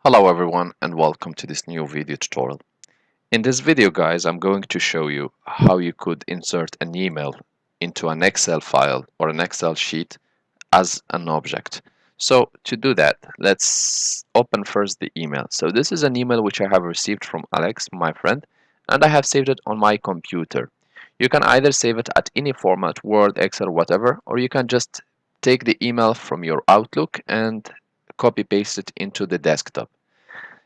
Hello everyone and welcome to this new video tutorial. In this video guys, I'm going to show you how you could insert an email into an Excel file or an Excel sheet as an object. So to do that, let's open first the email. So this is an email which I have received from Alex, my friend, and I have saved it on my computer. You can either save it at any format, Word, Excel, whatever, or you can just take the email from your Outlook and copy paste it into the desktop.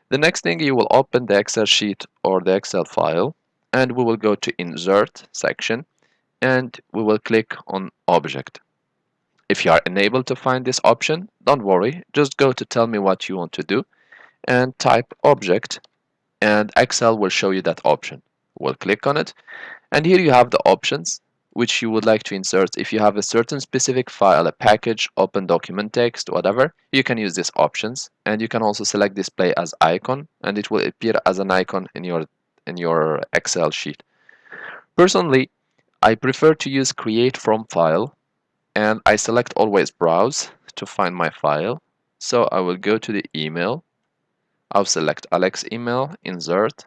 The next thing, you will open the Excel sheet or the Excel file, and we will go to Insert section and we will click on Object. If you are unable to find this option, don't worry, just go to tell me what you want to do and type Object, and Excel will show you that option. We'll click on it, and here you have the options which you would like to insert. If you have a certain specific file, a package, open document text, whatever, you can use these options. And you can also select display as icon, and it will appear as an icon in your Excel sheet. Personally, I prefer to use create from file, and I select always browse to find my file. So I will go to the email. I'll select Alex email, insert,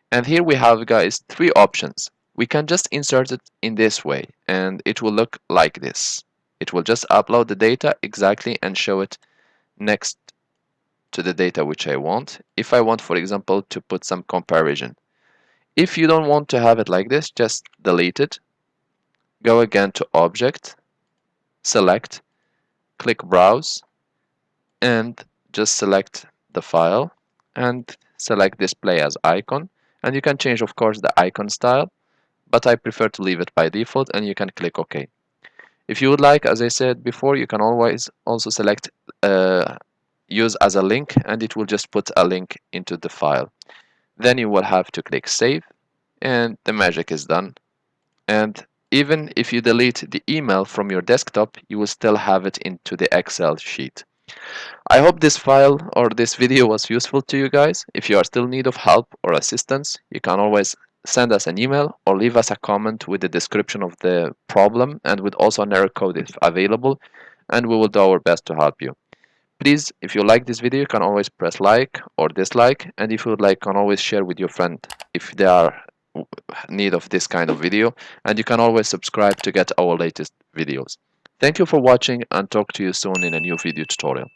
and here we have, guys, three options. We can just insert it in this way, and it will look like this. It will just upload the data exactly and show it next to the data which I want. If I want, for example, to put some comparison. If you don't want to have it like this, just delete it. Go again to Object, select, click Browse, and just select the file and select Display as icon. And you can change, of course, the icon style, but I prefer to leave it by default, and you can click OK. If you would like, as I said before, you can always also select use as a link, and it will just put a link into the file. Then you will have to click Save, and the magic is done. And even if you delete the email from your desktop, you will still have it into the Excel sheet. I hope this file or this video was useful to you guys. If you are still in need of help or assistance, you can always send us an email or leave us a comment with the description of the problem and with also an error code if available, and we will do our best to help you. Please, if you like this video, you can always press like or dislike, and if you would like, you can always share with your friend if they are in need of this kind of video, and you can always subscribe to get our latest videos. Thank you for watching, and talk to you soon in a new video tutorial.